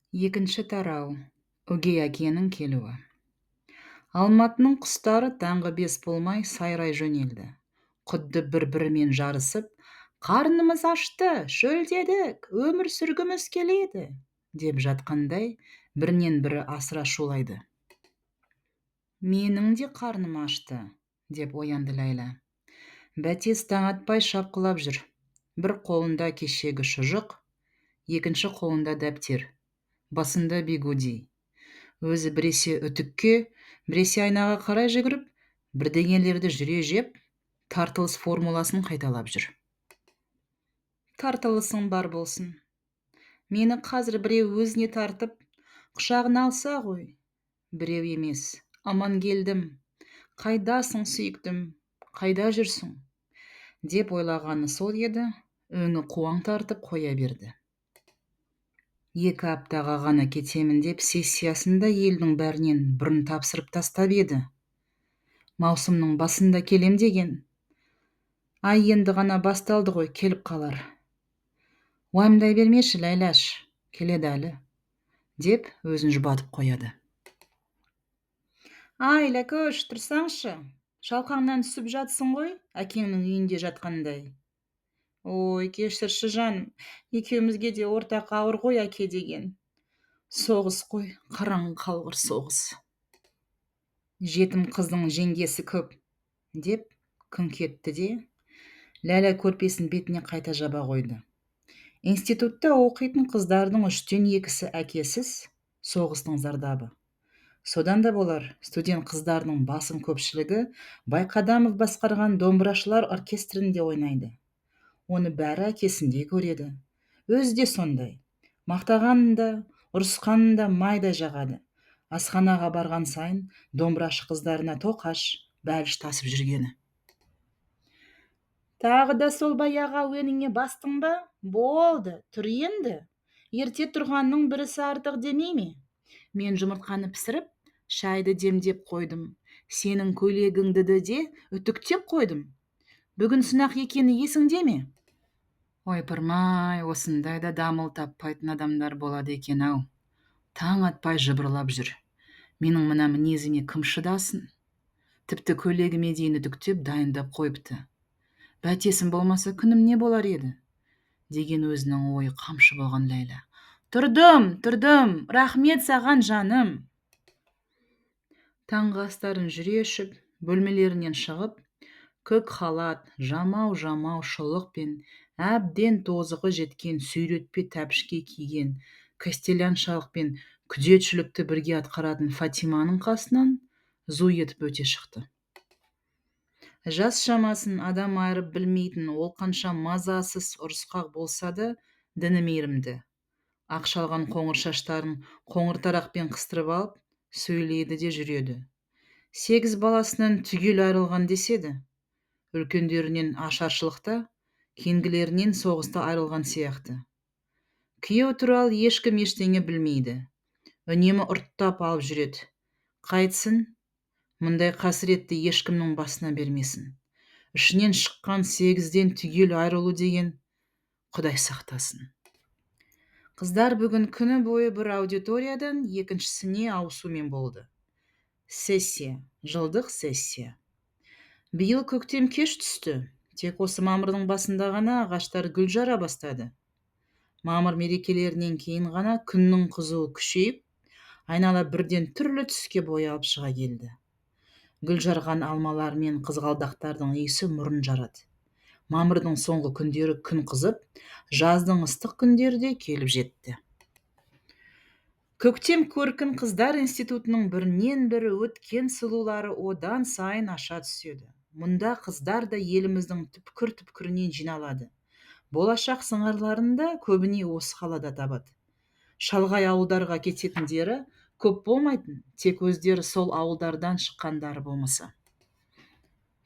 Екінші тарау. Өгей әкенің келуі. Алматының құстары таңғы 5 болмай сайрай жөнелді. Құдды бір-бірімен жарысып, «Қарнымыз ашты, шөлдедік, өмір сүргіміз келеді» деп жатқандай, бірінен бірі асыра шулайды. «Менің де қарным ашты», деп оянды Ләйлә. Бәтес таң атпай шапқылап жүр. Бір қолында кешегі шұжық, екінші қолында дәптер, басында бигуди. Өзі біресе үтікке, біресе айнаға қарай жүгіріп, бірдеңелерді жүре жеп, тартылыс формуласын қайталап жүр. Тартылысың бар болсын. Мені қазір біреу өзіне тартып, құшағына алса ғой. Біреу емес, аман келдім. Қайдасың, сүйіктім, қайда жүрсің? Деп ойлағаны сол еді, өңі қуаң тартып қоя берді. 2 аптаға ғана кетемін деп сессиясында елдің бәрінен бұрын тапсырып тастап еді. Маусымның басында келем деген. Ай енді ғана басталды ғой, келіп қалар. Уайымдай бермеші, Ләйләш, келеді әлі, деп өзін жұбатып қояды. Ай, Ләкөш, тұрсаңшы, шалқаңнан түсіп жатсың ғой, әкеңнің үйінде жатқандай. Ой, кешірші жаным, екеумізге де ортақ ауыр ғой әке деген. Соғыс қой, қараңғы қалғыр соғыс. Жетім қыздың жеңгесі көп, деп күңк етті де, Ләйлә көрпесін бетіне қайта жаба қойды. Институтта оқитын қыздардың 3-тен 2-сі әкесіз, соғыстың зардабы. Содан да болар, студент қыздардың басым көпшілігі Байқадамов басқарған домбырашылар оркестрінде ойнайды. Оны бәрі әкесінде көреді. Өзі де сондай. Мақтағанында, ұрысқанында майдай жағады. Асханаға барған сайын домбырашы қыздарына тоқаш, бәліш тасып жүргені. Тағы да сол баяғы әуеніңе бастың ба? Болды, тұр енді. Ерте тұрғанның бірісі артық демей ме? Мен жұмыртқаны пісіріп, шайды демдеп қойдым. Сенің көйлегіңді де үтіктеп қойдым. Бүгін сынақ екені есіңде ме? Ойпырмай, осындайда дамыл таппайтын адамдар болады екен-ау. Таң атпай жыбырлап жүр. Менің мына мінезіме кім шыдасын? Тіпті көйлегіме дейін үтіктеп дайындап қойыпты. Бәтесім болмаса күнім не болар еді? Деген өзінің ойы қамшы болған Ләйлә. Тұрдым, рахмет саған жаным. Таңғы астарын жүре ішіп, бөлмелерінен шығып, көк халат, жамау шұлық пен әбден тозығы жеткен сүйретпе тәпішке киген кастелян шалық пен күзетшілікті бірге атқаратын Фатиманың қасынан зу етіп өте шықты. Жас шамасын адам айырып білмейтін ол қанша мазасыз ұрысқақ болса да, діні мейірімді. Ақшалған қоңыр шаштарын қоңыр тарақпен қыстырып алып, сөйлейді де жүреді. 8 баласынан түгел айырылған деседі. Үлкендерінен ашаршылықта, кейінгілерінен соғыста айырылған сияқты. Күйеу туралы ешкім ештеңе білмейді. Үнемі ұрттап алып жүреді. Қайтсын, мұндай қасіретті ешкімнің басына бермесін. Ішінен шыққан 8-ден түгел айырылу деген Құдай сақтасын. Қыздар бүгін күні бойы бір аудиториядан екіншісіне ауысумен болды. Сессия, жылдық сессия. Биыл көктем кеш түсті. Тек осы мамырдың басында ғана ағаштар гүл жара бастады. Мамыр мерекелерінен кейін ғана күннің қызуы күшейіп, айнала бірден түрлі түске боялып шыға келді. Гүл жарған алмалар мен қызғалдақтардың иісі мұрын жарады. Мамырдың соңғы күндері күн қызып, жаздың ыстық күндері де келіп жетті. Көктем көркін қыздар институтының бірінен бірі өткен сұлулары одан сайын аша түседі. Мұнда қыздар да еліміздің түпкір-түпкірінен жиналады. Болашақ сыңарларын да көбіне осы қалада табады. Шалғай ауылдарға кететіндері көп болмайтын, тек өздері сол ауылдардан шыққандары болмаса.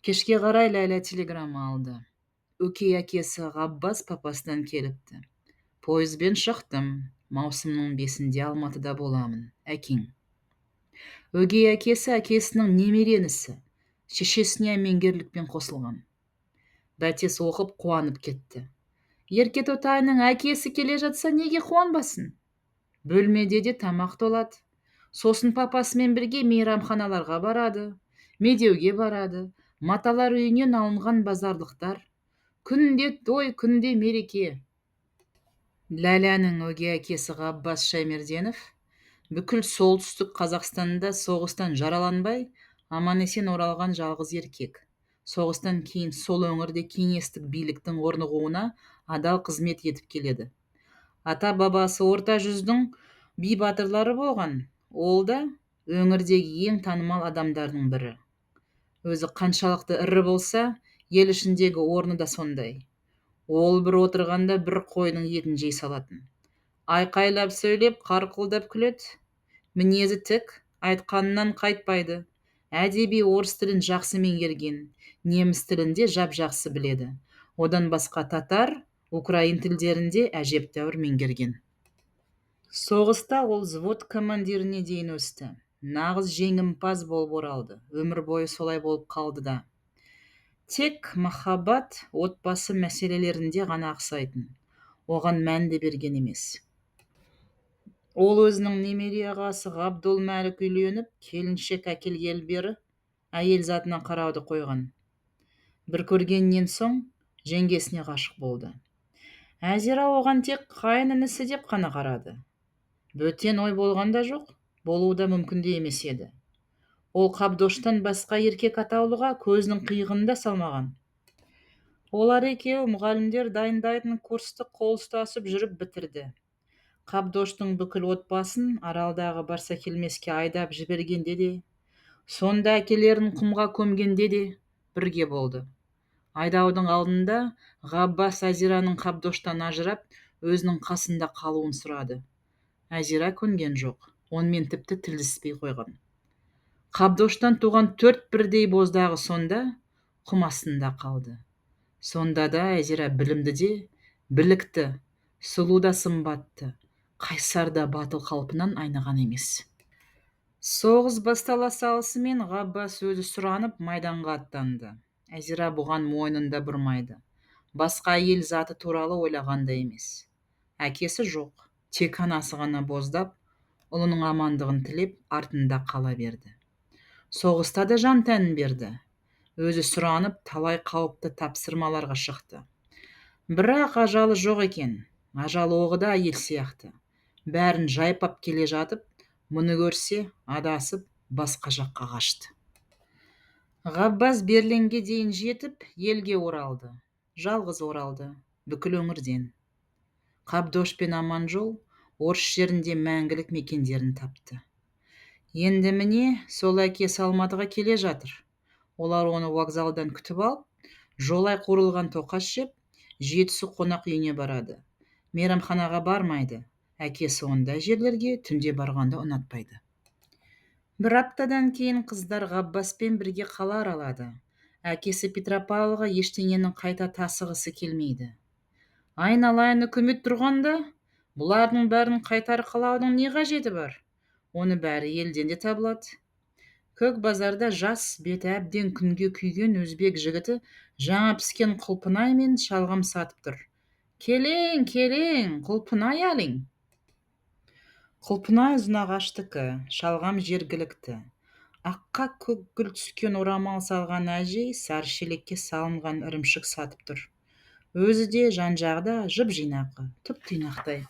Кешке қарай Ләйлә телеграмма алды. Өкей әкесі Ғаббас папасынан келіпті. Пойызбен шықтым. Маусымның 5-інде Алматыда боламын. Әкең. Өгей әкесі әкесінің немеренісі, шешесіне әмеңгерлікпен қосылған. Бәтес оқып қуанып кетті. Ерке Тотайының әкесі келе жатса неге қуанбасын? Бөлмеде де тамақ толады. Сосын папасымен бірге мейрамханаларға барады, медеуге барады, маталар үйінен алынған базарлықтар. Күнде той, күнде мереке. Ләләнің өгей әкесі Ғаббас Шаймерденов бүкіл солтүстік Қазақстанда соғыстан жараланбай, аман-есен оралған жалғыз еркек. Соғыстан кейін сол өңірде кеңестік биліктің орнығуына адал қызмет етіп келеді. Ата-бабасы орта жүздің би батырлары болған. Ол да өңірдегі ең танымал адамдардың бірі. Өзі қаншалықты ірі болса, ел ішіндегі орны да сондай. Ол бір отырғанда бір қойдың етін жей салатын. Айқайлап сөйлеп, қарқылдап күледі. Мінезі тік, айтқанынан қайтпайды. Әдеби орыс тілін жақсы меңгерген, неміс тілін де жап-жақсы біледі. Одан басқа татар, украин тілдерінде әжептәуір меңгерген. Соғыста ол взвод командиріне дейін өсті. Нағыз жеңімпаз болып оралды. Өмір бойы солай болып қалды да. Тек махаббат отбасы мәселелерінде ғана ақсайтын. Оған мән де берген емес. Ол өзінің немере ағасы Ғабдолмәлік үйленіп, келіншек әкелгелі бері әйел затына қарауды қойған. Бір көргеннен соң жеңгесіне ғашық болды. Әзира оған тек қайын інісі деп қана қарады. Бөтен ой болған да жоқ, болуы да мүмкін де емес еді. Ол Қабдоштан басқа еркек атаулыға көзінің қиығын да салмаған. Олар екеуі мұғалімдер дайындайтын курсты қол ұстасып жүріп бітірді. Қабдоштың бүкіл отбасын аралдағы барса келмеске айдап жібергенде де, сонда әкелерін құмға көмгенде де бірге болды. Айдаудың алдында Ғаббас Әзираның Қабдоштан ажырап, өзінің қасында қалуын сұрады. Әзира көнген жоқ, онымен тіпті тілдеспей қойған. Қабдоштан туған 4 бірдей боздағы сонда құм астында қалды. Сонда да Әзира білімді де, білікті, сұлу да сымбатты, қайсар да батыл қалпынан айнаған емес. Соғыс бастала салысымен Ғаббас өзі сұранып майданға аттанды. Әзира бұған мойнын да бұрмайды. Басқа әйел заты туралы ойлаған да емес. Әкесі жоқ, тек анасы ғана боздап, ұлының амандығын тілеп, артында қала берді. Соғыста да жан тәнін берді. Өзі сұранып, талай қауіпті тапсырмаларға шықты. Бірақ ажалы жоқ екен. Ажал оғы да әйел сияқты. Бәрін жайпап келе жатып, мұны көрсе, адасып, басқа жаққа қашты. Ғаббас Берлинге дейін жетіп, елге оралды. Жалғыз оралды, бүкіл өңірден. Қабдош пен Аманжол орыс жерінде мәңгілік мекендерін тапты. Енді міне сол әкесі Алматыға келе жатыр. Олар оны вокзалдан күтіп алып, жолай қуырылған тоқаш жеп, Жетісу қонақ үйіне барады. Мейрамханаға бармайды. Әкесі ондай жерлерге түнде барғанды ұнатпайды. Бір аптадан кейін қыздар Ғаббаспен бірге қала аралады. Әкесі Петропавлға ештеңенің қайта тасығысы келмейді. Айналайын үкімет тұрғанда, бұлардың бәрін қайтар қалаудың не қажеті бар? Оны бәрі елден де табылады. Көк базарда жас, беті әбден күнге күйген өзбек жігіті жаңа піскен құлпынай мен шалғам сатып тұр. Келең, келең, құлпынай алың. Құлпынай ұзынағаштікі, шалғам жергілікті. Аққа көк гүл түскен орамал салған әжей сары шелекке салынған ірімшік сатып тұр. Өзі де жан-жағы жып-жинақы, түп-тұйнақтай.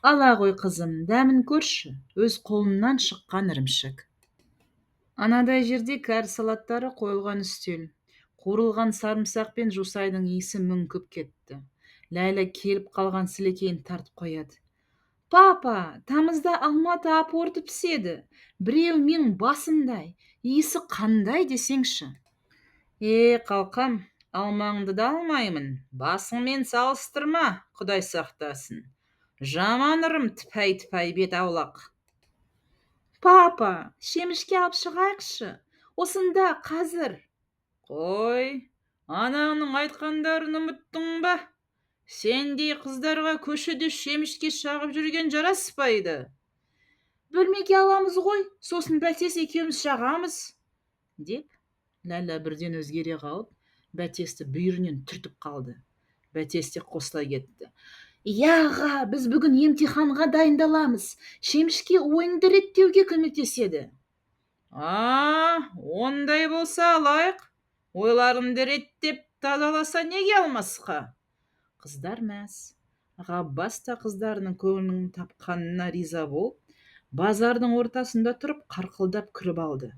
Ала ғой қызым, дәмін көрші, өз қолымнан шыққан ірімшік. Анадай жерде кәр салаттары қойылған үстел. Қуырылған сарымсақ пен жусайдың иісі мүңкіп кетті. Ләйлә келіп қалған сілекейін тартып қояды. Папа, тамызда Алматы апорты піседі. Біреу менің басымдай, иісі қандай десеңші. Қалқам, алмаңды да алмаймын. Басыңмен салыстырма, Құдай сақтасын. Жаман ырым тіпай-тіпай бет аулақ. Папа, шемішке алып шығайықшы. Осында қазір. Қой, анаңның айтқандарын ұмыттың ба? Сендей қыздарға көшеде шемішке шағып жүрген жараспайды. Бөлмеге аламыз ғой, сосын бәтес екеуміз шағамыз. Деп, Ләлә бірден өзгере қалып, бәтесті бүйірінен түртіп қалды. Бәтес те қосыла кетті. иә аға, біз бүгін емтиханға дайындаламыз. Шемішке ойынды реттеуге көмектеседі. Ондай болса алайық. Ойларымды реттеп тазаласа неге алмасқа? Қыздар мәз. Ғаббас та қыздарының көңілін тапқанына риза болып, базардың ортасында тұрып қарқылдап күліп алды.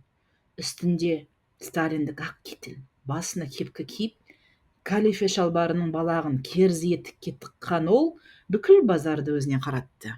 Үстінде сталиндік ақ китель, басына кепкі киіп, калифе шалбарының балағын керзі етікке тыққан ол бүкіл базарды өзіне қаратты.